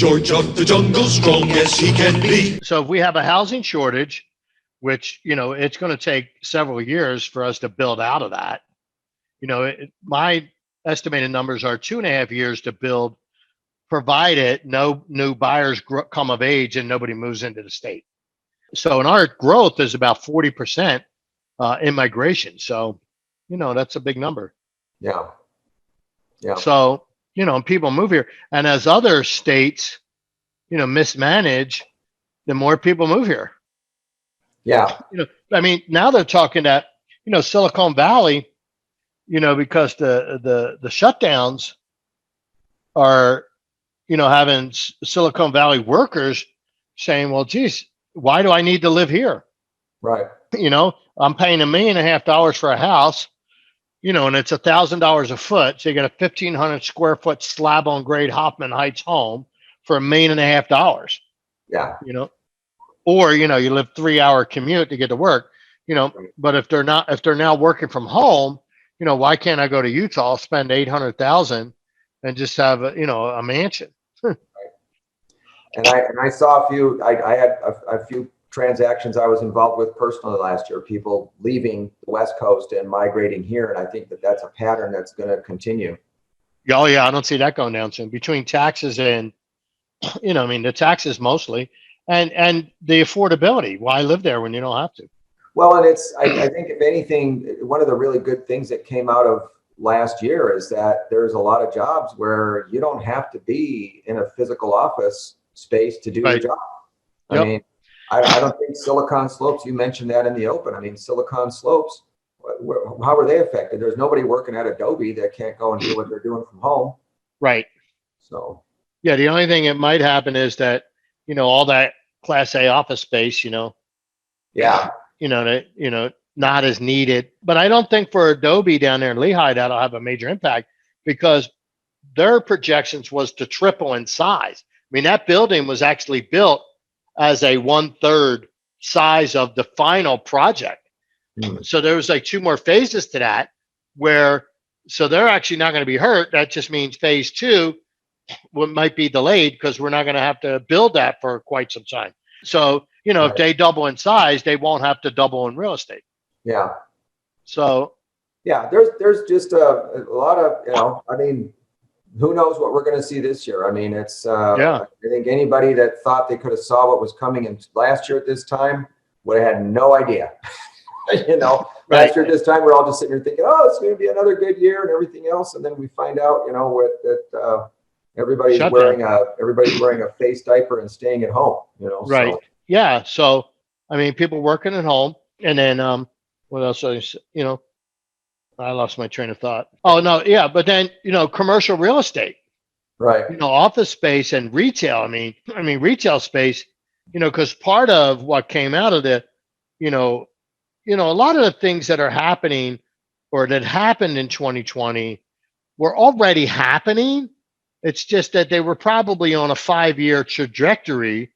George of the jungle, strong as he can be. So if we have a housing shortage, which, it's going to take several years for us to build out of that. My estimated numbers are 2.5 years to build, provided no new buyers come of age and nobody moves into the state. So in our growth is about 40% in migration. So, that's a big number. Yeah. Yeah. So, people move here. And as other states, mismanage, the more people move here. Yeah. Now they're talking that, Silicon Valley, because the shutdowns are, having Silicon Valley workers saying, well, geez, why do I need to live here? Right. I'm paying $1.5 million for a house, and it's $1,000 a foot. So you get a 1,500 square foot slab on grade Hoffman Heights home for $1.5 million. Yeah. Or, you live 3-hour commute to get to work, but if they're now working from home, why can't I go to Utah, spend $800,000 and just have a mansion? And I saw a few, I had a few transactions I was involved with personally last year, people leaving the West Coast and migrating here. And I think that that's a pattern that's going to continue. Oh yeah. I don't see that going down soon between taxes and, the taxes mostly and the affordability. Why live there when you don't have to? Well, and I think if anything, one of the really good things that came out of last year is that there's a lot of jobs where you don't have to be in a physical office space to do your job. I mean, I don't think Silicon Slopes, you mentioned that in the open. I mean, Silicon Slopes, how are they affected? There's nobody working at Adobe that can't go and do what they're doing from home. Right. So, yeah, the only thing that might happen is that, all that Class A office space, not as needed. But I don't think for Adobe down there in Lehigh, that'll have a major impact because their projections was to triple in size. I mean, that building was actually built as a 1/3 size of the final project. So there was like 2 more phases to that so they're actually not going to be hurt. That just means phase 2 might be delayed because we're not going to have to build that for quite some time. So, if they double in size, they won't have to double in real estate. Yeah. So, yeah, there's just a lot of, who knows what we're going to see this year? I mean, it's, I think anybody that thought they could have saw what was coming in last year at this time would have had no idea. Last year at this time, we're all just sitting here thinking, oh, it's going to be another good year and everything else. And then we find out, that everybody's wearing a face diaper and staying at home, Right. So. Yeah. So, people working at home and then, what else? I lost my train of thought. Oh no. Yeah. But then, commercial real estate, right. Office space and retail. I mean, retail space, cause part of what came out of the, a lot of the things that are happening or that happened in 2020 were already happening. It's just that they were probably on a 5-year trajectory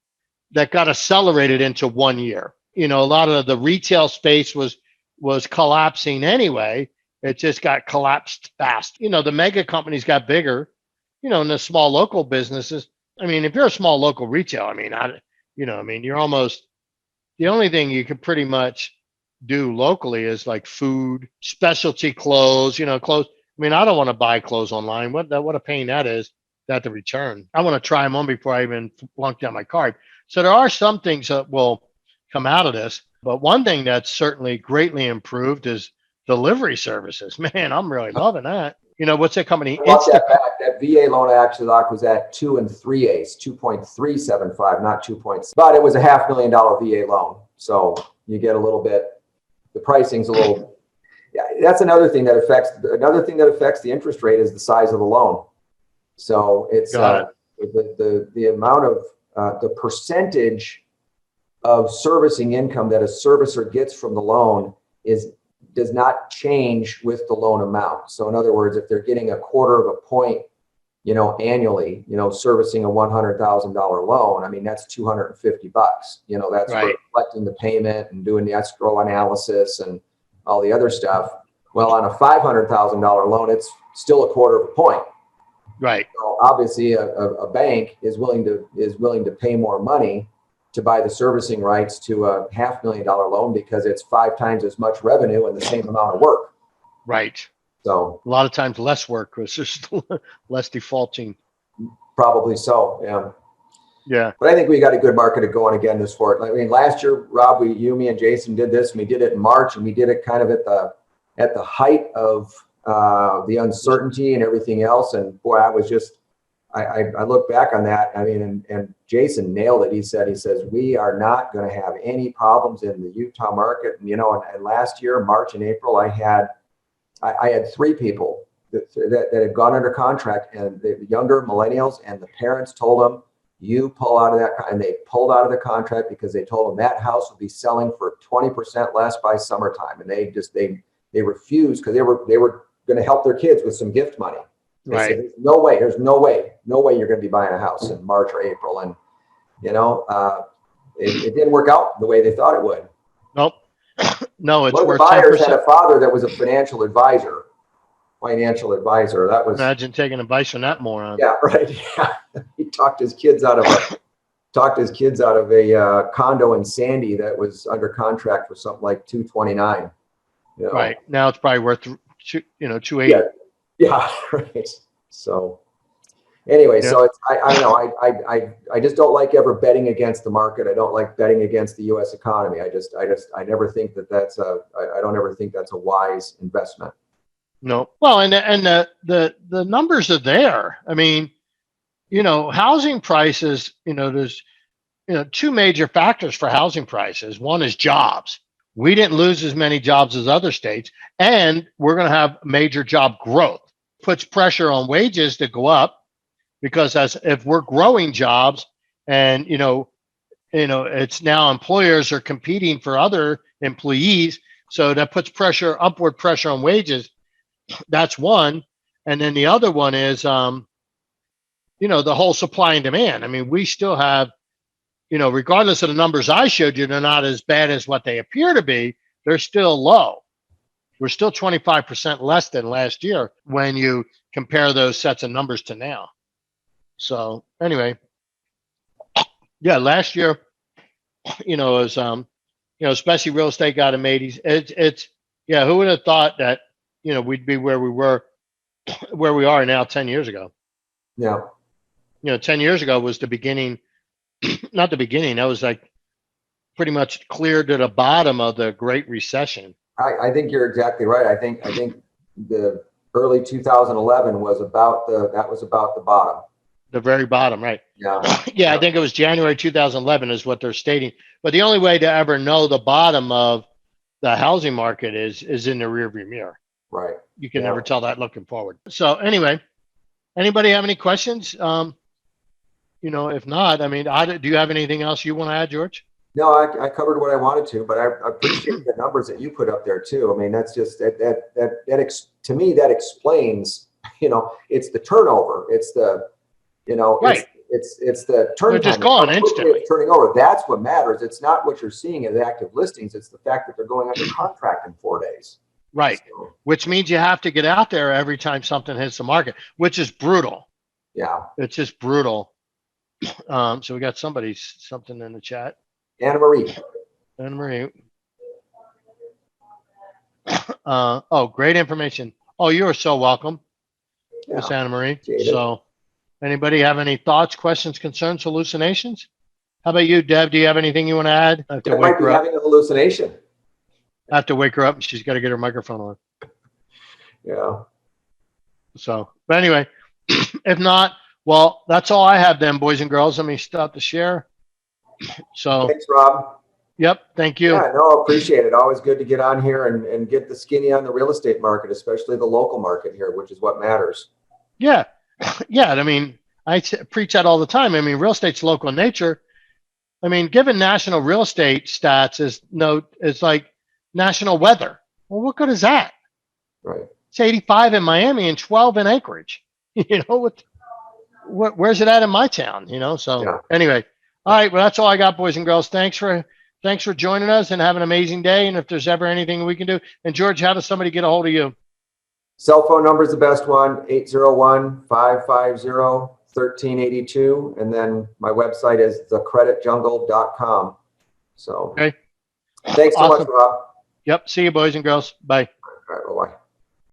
that got accelerated into 1 year. A lot of the retail space was collapsing anyway. It just got collapsed fast. The mega companies got bigger, and the small local businesses. If you're a small local retail, you're almost, the only thing you can pretty much do locally is like food, specialty clothes, clothes. I don't want to buy clothes online. What a pain that is, that to return. I want to try them on before I even flunk down my card. So there are some things that will come out of this. But one thing that's certainly greatly improved is delivery services. Man, I'm really loving that. What's that company? That VA loan actually was at 2 3/8, 2.375, not 2 points. But it was a $500,000 VA loan. So you get a little bit, the pricing's a little, that's another thing that affects the interest rate is the size of the loan. So it's the amount of the percentage of servicing income that a servicer gets from the loan does not change with the loan amount. So in other words, if they're getting 1/4 of a point, annually, servicing a $100,000 loan, that's $250. That's for collecting the payment and doing the escrow analysis and all the other stuff. Well, on a $500,000 loan, it's still 1/4 of a point. Right. So obviously, a bank is willing to pay more money to buy the servicing rights to a $500,000 loan because it's 5 times as much revenue and the same amount of work. Right. So A lot of times less work because there's less defaulting. probably so, yeah. Yeah. But I think we got a good market going again this for it. I mean, last year, Rob, me and Jason did this, and we did it in March, and we did it kind of at the height of the uncertainty and everything else. And boy, I look back on that. I mean, and Jason nailed it. He says, we are not going to have any problems in the Utah market. And, and last year, March and April, I had 3 people that had gone under contract, and the younger millennials, and the parents told them, you pull out of that, and they pulled out of the contract because they told them that house would be selling for 20% less by summertime. And they refused because they were going to help their kids with some gift money. They Right. said, there's no way you're going to be buying a house in March or April. And, it didn't work out the way they thought it would. Nope. No, it's One of the worth buyers had 10%. a father that was a financial advisor. That was, Imagine taking advice from that moron. yeah, right. Yeah. He talked his kids out of a condo in Sandy that was under contract for something like $229. Right. Now it's probably worth, $280. Yeah. Yeah. Right. So anyway, Yeah. so it's, I don't know. I just don't like ever betting against the market. I don't like betting against the U.S. economy. I never think I don't ever think that's a wise investment. No. Well, and the numbers are there. I mean, housing prices, there's, 2 major factors for housing prices. One is jobs. We didn't lose as many jobs as other states, and we're going to have major job growth. Puts pressure on wages to go up because if we're growing jobs and, it's now employers are competing for other employees. So that puts upward pressure on wages. That's one. And then the other one is, the whole supply and demand. I mean, we still have, regardless of the numbers I showed you, they're not as bad as what they appear to be. They're still low. We're still 25% less than last year when you compare those sets of numbers to now. So anyway, yeah, last year, it was, especially real estate got in 80s. It's who would have thought that, we'd be where we are now 10 years ago. Yeah. 10 years ago was the beginning, not the beginning. That was like pretty much clear to the bottom of the Great Recession. I think you're exactly right. I think the early 2011 was about the bottom. The very bottom, right? Yeah. Yeah, I think it was January 2011 is what they're stating. But the only way to ever know the bottom of the housing market is in the rearview mirror. Right. You can never tell that looking forward. So anyway, anybody have any questions? If not, I mean, do you have anything else you want to add, George? No, I covered what I wanted to, but I appreciate the numbers that you put up there too. I mean, that's just to me, that explains, it's the turnover. It's the, right. It's the turn They're time. just gone instantly. Turning over. That's what matters. It's not what you're seeing as active listings. It's the fact that they're going under contract in 4 days. Right. So, Which means you have to get out there every time something hits the market, which is brutal. yeah. It's just brutal. So we got something in the chat. Anna Marie. Great information. Oh, you are so welcome, Yeah. Miss Anna Marie. Jaded. So anybody have any thoughts, questions, concerns, hallucinations? How about you, Deb? Do you have anything you want to add? I have to I wake might be her up. having a hallucination. I have to wake her up and she's got to get her microphone on. Yeah. So, but anyway, if not, well, that's all I have then, boys and girls. Let me stop the share. So, Thanks, Rob. yep. Thank you. Yeah, no, appreciate it. Always good to get on here and get the skinny on the real estate market, especially the local market here, which is what matters. Yeah. Yeah. I mean, preach that all the time. I mean, real estate's local in nature. I mean, given national real estate stats is like national weather. Well, what good is that? Right. It's 85 in Miami and 12 in Anchorage. Where's it at in my town? So Yeah. Anyway, all right. Well, that's all I got, boys and girls. Thanks for joining us and have an amazing day. And if there's ever anything we can do, and George, how does somebody get a hold of you? Cell phone number is the best one, 801-550-1382. And then my website is thecreditjungle.com. So, Okay. thanks so much, Awesome. Rob. Yep. See you, boys and girls. Bye. All right, bye-bye.